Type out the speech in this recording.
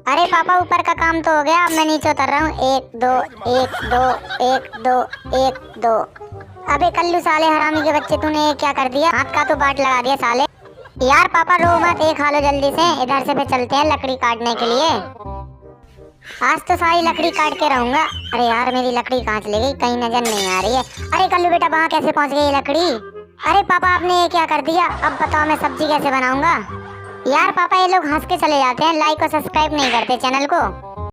अरे पापा ऊपर का काम तो हो गया, अब मैं नीचे उतर रहा हूँ। 1 2 1 2 1 2 1 2। अबे कल्लू साले हरामी के बच्चे, तूने ये क्या कर दिया? हाथ का तो बाट लगा दिया साले। यार पापा रो मत, ये खा लो जल्दी से। इधर से फिर चलते हैं लकड़ी काटने के लिए। आज तो सारी लकड़ी काट के रहूंगा। अरे यार मेरी लकड़ी कहाँ चली गई, कहीं नजर नहीं आ रही है। अरे कल्लू बेटा वहाँ कैसे पहुँच गई ये लकड़ी? अरे पापा आपने ये क्या कर दिया? अब बताओ मैं सब्जी कैसे बनाऊंगा? यार पापा ये लोग हंस के चले जाते हैं, लाइक और सब्सक्राइब नहीं करते चैनल को।